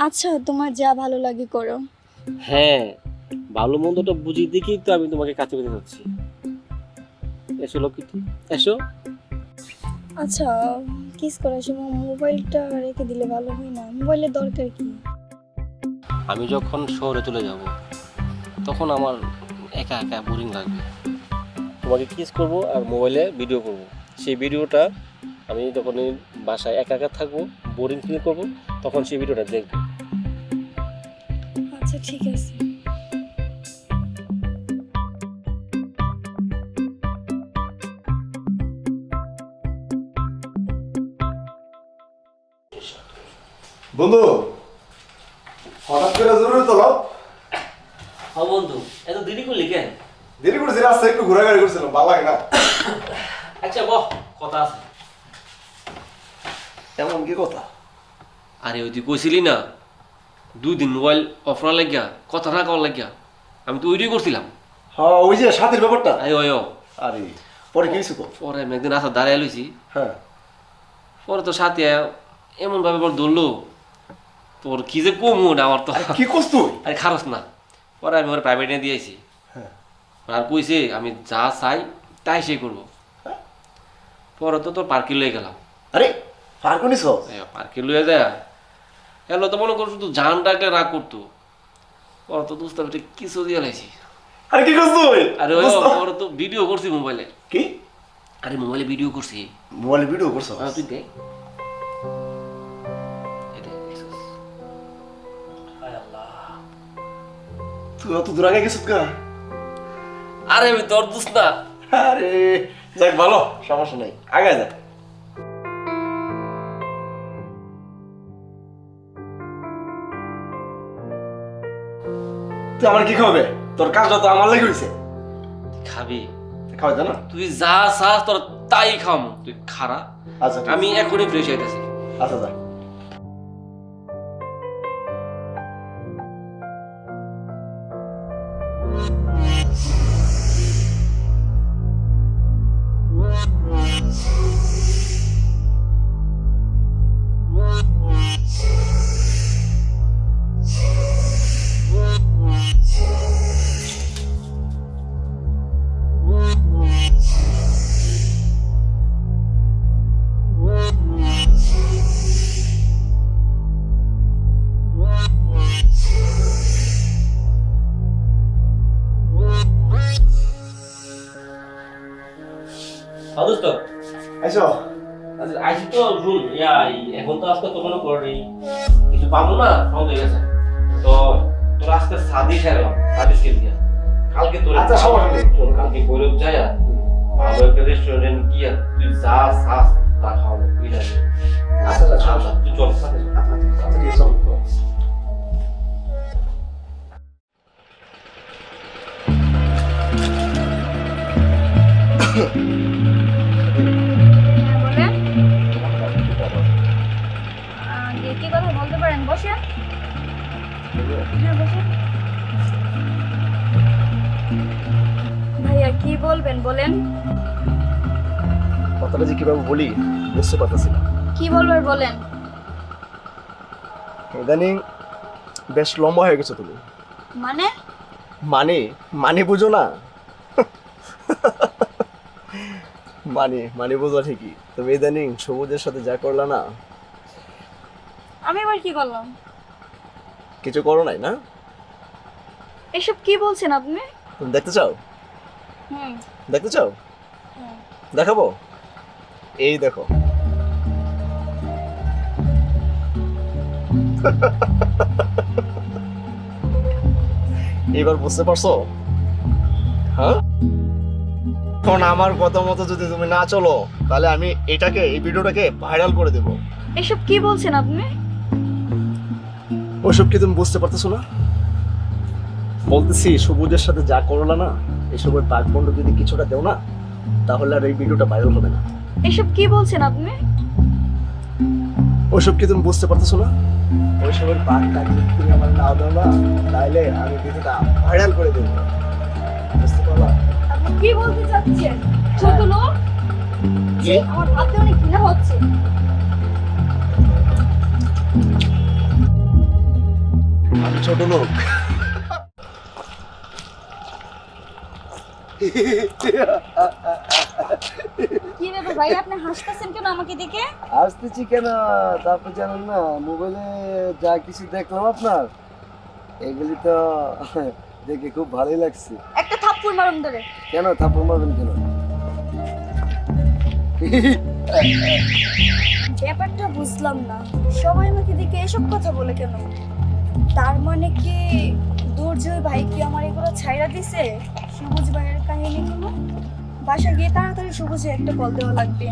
আচ্ছা, তোমার যা ভালো লাগে করো। হ্যাঁ, ভালো মন্দটা বুঝি দেখেই তো আমি তোমাকে কাছে পেতে যাচ্ছি। এসো লক্ষ্মী, এসো। আচ্ছা, কিস করার সময় মোবাইলটা রেখে দিলে ভালো হয় না? মোবাইলের দরকার কি? আমি যখন শহরে চলে যাব তখন আমার একা একা বোরিং লাগবে। তোমাকে কিস করব আর মোবাইলে ভিডিও করব। সেই ভিডিওটা আমি যখন বাসায় একা একা থাকবো, বোরিং ফিল করব, তখন সেই ভিডিওটা দেখবো। আচ্ছা ঠিক আছে। বন্ধু, হঠাৎ করে জরুরি তলব। হ্যাঁ বন্ধু, এত দেরি করলি কেন? দেরি করছি, রাস্তায় একটু ঘোরাঘুরি করছিলাম, ভালো লাগে না। আচ্ছা বহ, কথা আছে। এমন কি কথা? আরে ওই তুই কইছিলি না 2 দিন মোবাইল অফরা লাগিয়া, কথা না কওয়ার লাগিয়া, আমি তো ওইটাই করছিলাম। হ্যাঁ, ওই যে সাথীর ব্যাপারটা। আরে ওই আরে পরে কি হয়েছে? পরে আমি একদিন রাস্তা দাঁড়ায় লইছি, হ্যাঁ, পরে তো সাথে এমন ভাবে পর ধরলো, তোর কি যে কমু না আমার তো। কি করছ তুই? আরে খারস না, পরে আমি ওর প্রাইভেট নিয়ে দিয়েছি। হ্যাঁ। আর কইছে আমি যা চাই তাই সে করবো। পরে তো তোর পার্কে লয়ে গেলাম। আরে পার করিস? পার্কে লয়ে যায় এলো তো মনে করছো, শুধু জান ডাকলে রাগ করতো। পরে তো দোস্ত আমি কিছু দিয়ে লাইছি। আরে কি করছ তুই? আরে ওই পরে তো ভিডিও করছি মোবাইলে। কি? আরে মোবাইলে ভিডিও করছি। মোবাইলে ভিডিও করছ? হ্যাঁ তুই দেখ। এই দেখ, দেখছিস? হায় আল্লাহ। তুই অত দূর আগে গেছিস কা? আরে আমি তোর দোস্ত না। আরে যাক, ভালো, সমস্যা নাই, আগে যা। তুই আমার কি খাবে? তোর কাজটা তো আমার লেগে হয়েছে। খাবি? খাওয়া যায় না? তুই যা চাস তোর তাই খাম, তুই খারা। আচ্ছা আমি এখনই ফ্রেশ হইতেছি। আচ্ছা যা। দোস্ত আইসো। আইসি তো শুন, এখন তো আজকে তো মনে করি কিছু পাবো না, সব হয়ে গেছে তো। তোর আজকে সাদি খেলাম, সাদি স্কিল দিয়া। কালকে তোর আচ্ছা, সমস্যা নেই। শোন, কালকে বৈরব যায় ভালো একটা রেস্টুরেন্ট গিয়া তুই যা চাস তা খাওয়াবো, বুঝলি? আচ্ছা আচ্ছা, আচ্ছা তুই চল সাথে চল। আচ্ছা ঠিক আছে, চল। বলেন। কি কথা বলতে পারেন? বসেন। হ্যাঁ বসেন। ভাইয়া কি বলবেন বলেন। কথাটা যে কিভাবে বলি বুঝতে পারতেছি না। কি বলবার বলেন। ইদানিং বেশ লম্বা হয়ে গেছো তুমি। মানে? মানে মানে বুঝো না? মানে বুঝো ঠিকই, তবে ইদানিং সবুজের সাথে যা করলা না। আমি আবার কি করলাম? কিছু করো নাই না? এসব কি বলছেন আপনি? তুমি দেখতে চাও? হুম। দেখতে চাও? হুম। দেখাবো? এই দেখো। এবার বুঝতে পারছো? হ্যাঁ, এখন আমার কথা মতো যদি তুমি না চলো তাহলে আমি এই ভিডিওটাকে ভাইরাল করে দেব। এসব কি বলছেন আপনি? ওসব কি তুমি বুঝতে পারতেছো না? বলতেছি সবুজের সাথে যা করলা না, এসবের বাগবন্ড যদি কিছুটা দেও না তাহলে আর এই ভিডিওটা ভাইরাল হবে না। এসব কি বলছেন আপনি? ওসব কি তুমি বুঝতে পারতেছো না? ওইসবের বাগটা যদি তুমি আমার না দাও না তাহলে আমি ভিডিওটা ভাইরাল করে দেবো। বুঝতে পারলা? আপনি কি বলতে চাচ্ছেন? ছোট লোক, কি? আমার হাতে অনেক ঘৃণা হচ্ছে। ছোট লোক। কি ব্যাপার ভাই, আপনি হাসতেছেন কেন আমাকে দেখে? আসতেছি কেন তারপর জানেন না, মোবাইলে যা কিছু দেখলাম আপনার, এগুলি তো দেখে খুব ভালোই লাগছে। একটা থাপ্পড় মারুন ধরে। কেন থাপ্পড় মারবেন কেন? ব্যাপারটা বুঝলাম না, সবাই আমাকে দেখে এসব কথা বলে কেন? তার মানে কি দুর্জয় ভাই কি আমার এগুলো ছাইরা দিছে? সবুজ ভাইয়ের কাহিনীগুলো বাসা গিয়ে তাড়াতাড়ি সবুজে একটা কল দেওয়া লাগবে।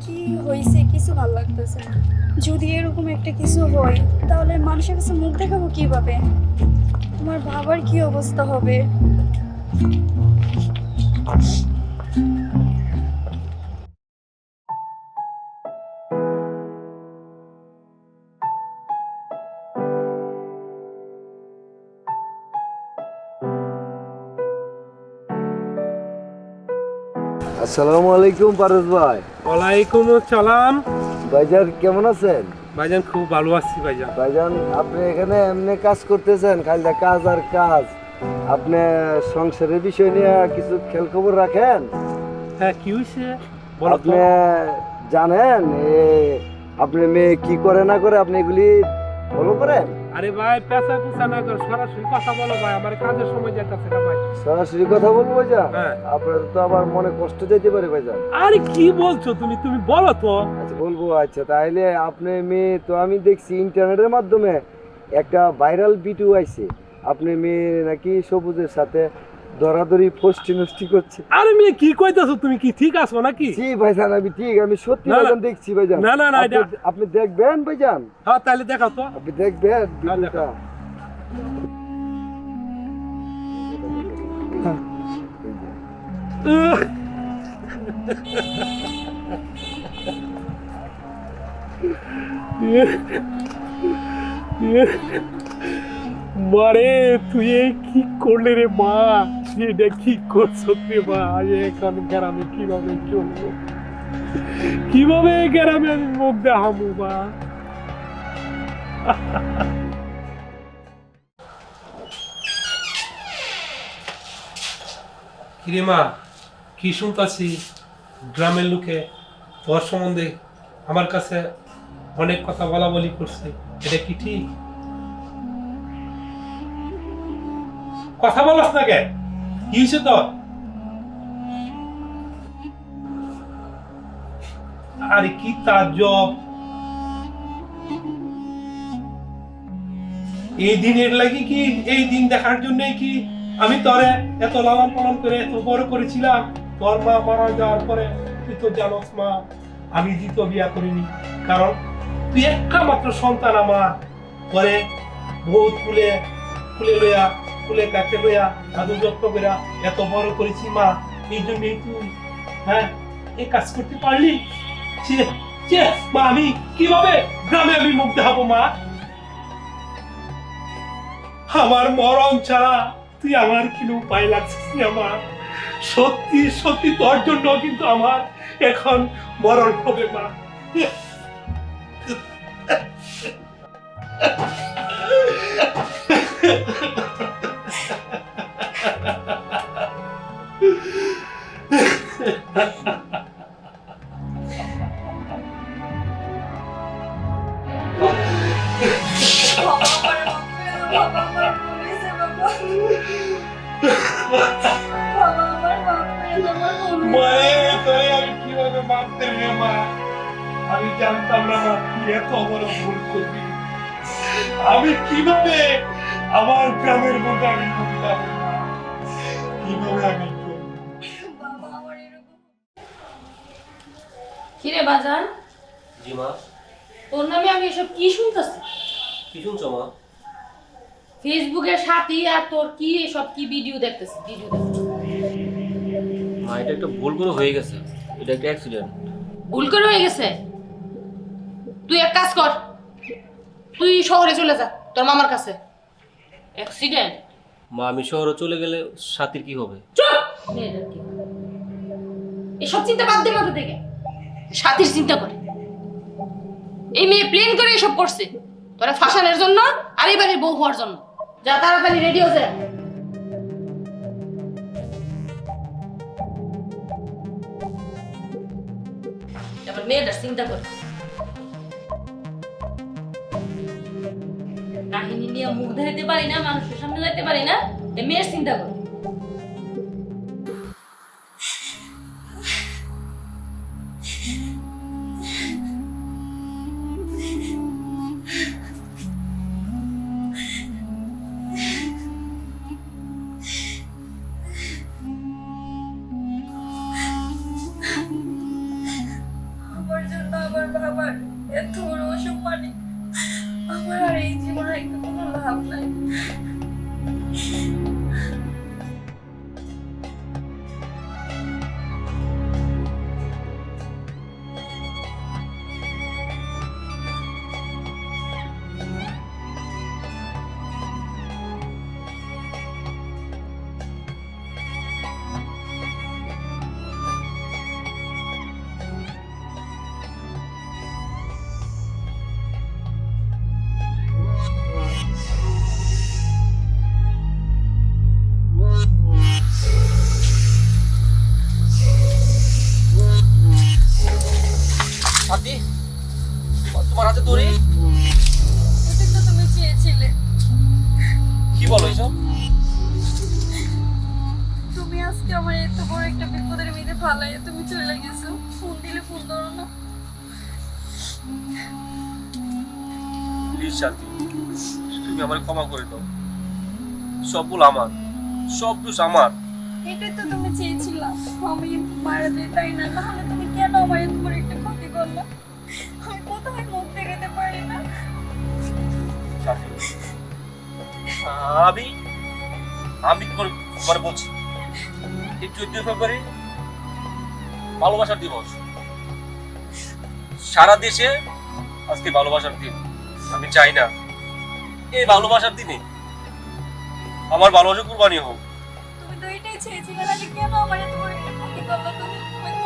কি হয়েছে কিছু ভালো লাগতেছে না। যদি এরকম একটা কিছু হয় তাহলে মানুষের কাছে মুখ দেখাবো কিভাবে? আমার বাবার কি অবস্থা হবে? আসসালামু আলাইকুম পারস ভাই। ওয়ালাইকুম আসসালাম। ভাইজান কেমন আছেন? ভাইজান খুব ভালো আছি ভাইজান। ভাইজান আপনি এখানে এমনি কাজ করতেছেন, খালি কাজ আর কাজ। আপনি সংসারের বিষয় নিয়ে কিছু খেয়াল খবর রাখেন? হ্যাঁ, কি হয়েছে বলো তো। আপনি জানেন আপনি মেয়ে কি করে না করে, আপনি এগুলি ফলো করেন? আরে ভাই, পেশা পুষা না করে সরাসরি কথা বলো ভাই, আমার কাজের সময় যাইতেছে না ভাই। সরাসরি কথা বলবো ভাইজান? হ্যাঁ। আপনার তো আবার মনে কষ্ট যেতে পারে ভাইজান। আরে কি বলছো তুমি, তুমি বলো তো। আচ্ছা বলবো। আচ্ছা তাহলে আপনি মেয়ে তো আমি দেখছি ইন্টারনেটের মাধ্যমে একটা ভাইরাল ভিডিও আইছে, আপনি মেয়ে নাকি সবুজের সাথে দরাদরি ফষ্টি নষ্টি করছে। আরে মেয়ে কি কইতাছো তুমি, কি ঠিক আছো নাকি? জি ভাইজান আমি ঠিক, আমি সত্যি না, না। ভাইজান দেখছি ভাইজান। না, না, না, এটা- আপনি দেখবেন ভাইজান? হ্যাঁ তাহলে দেখাও তো। আপনি দেখবেন ভিডিওটা? দেখাও। উহ, মারে তুই এ কি করলে রে মা, এটা কি করছো রে মা? এখন গ্রামে কিভাবে চলবো, কিভাবে গ্রামে আমি মুখ দেখাবো মা? কিরে মা, কি শুনতাছি গ্রামের লোকে তোর সম্বন্ধে আমার কাছে অনেক কথা বলা বলি করছে, এটা কি ঠিক? কথা বলস না কে? কি হয়েছে তোর? আরে কি তাজ্জব, এই দিনের লাগি কি, এই দিন দেখার জন্যই কি আমি তোরে এত লালন পালন করে এত বড় করেছিলাম? তোর মা মারা যাওয়ার পরে তুই তো জানোস মা, আমি দ্বিতীয় বিয়া করিনি, কারণ তুই একটা মাত্র সন্তান আমার। পরে বহুত কুলে কুলে লইয়া, কুলে কাকে লইয়া আদর যত্ন করে এত বড় করেছি মা, এই জন্যই তুই হ্যাঁ এই কাজ করতে পারলি? মা আমি কিভাবে গ্রামে আমি মুখ দেখাবো মা? আমার মরণ ছাড়া তুই আমার কিনো উপায় লাগছিস না আমার। সত্যি সত্যি তোর জন্য কিন্তু আমার এখন মরণ হবে মা। মায়ে তোরে আমি কিভাবে মারতে রে মা? আমি জানতাম না মা তুই এত বড় ভুল করবি। আমি কিভাবে আমার গ্রামের মধ্যে আমি ঢুকলাম, কিভাবে আমি কিরে বাজান, জি মা। তোর নামে আমি এসব কি শুনতেছি? কি শুনছো মা? ফেসবুকের সাথে আর তোর কি এসব কি ভিডিও দেখতেছিস? ভিডিও দেখতেছিস? মা এটা একটা ভুল করে হয়ে গেছে, এটা একটা অ্যাক্সিডেন্ট। ভুল করে হয়ে গেছে? তুই এক কাজ কর, তুই শহরে চলে যা তোর মামার কাছে। অ্যাক্সিডেন্ট? মা আমি শহরে চলে গেলে সাথীর কি হবে? চুপ! মেয়েটার কি হবে? এসব চিন্তা বাদ দে মাথা থেকে, সাথীর চিন্তা করে। এই মেয়ে প্লেন করে এসব করছে, তোরা ফাঁসানোর জন্য আর এই বাড়ির বউ হওয়ার জন্য। যা তাড়াতাড়ি রেডি হয়ে যা। এবার মেয়েটার চিন্তা কর, কাহিনী নিয়ে মুখ দেখাতে পারি না, মানুষের সামনে যাইতে পারি না, এই মেয়ের চিন্তা কর। আমার জন্য আমার বাবার এত বড় অসুখ, মানে আমার আর এই জীবনে একটা কোনো লাভ নাই। সাথী, তোমার হাতে দড়ি? এটাই তো তুমি চেয়েছিলে। কি বলো এসব? তুমি আজকে আমার এত বড় একটা বিপদের মধ্যে ফালাইয়া তুমি চলে গেছো, ফোন দিলে ফোন ধরো না। প্লিজ শান্তি, তুমি আমার ক্ষমা করে দাও। সব ভুল আমার, সব দোষ আমার। এটাই তো তুমি চেয়েছিলা আমি মারা যাই, তাই না? তাহলে তুমি কেন আমার এত বড় একটা ক্ষতি করলে? আমি কোথায় মুখ দেখাতে পারি না। শান্তি, আমি তোমার বলছি, এই 14 ফেব্রুয়ারি ভালোবাসার দিবস। সারা দেশে আজকে ভালোবাসার দিন। আমি চাই না এই ভালোবাসার দিনে আমার ভালোবাসা কুরবানি হোক। তুমি তো এটাই চেয়েছিলে, তাহলে কেন আমার এত বড় একটা ক্ষতি করলে তুমি?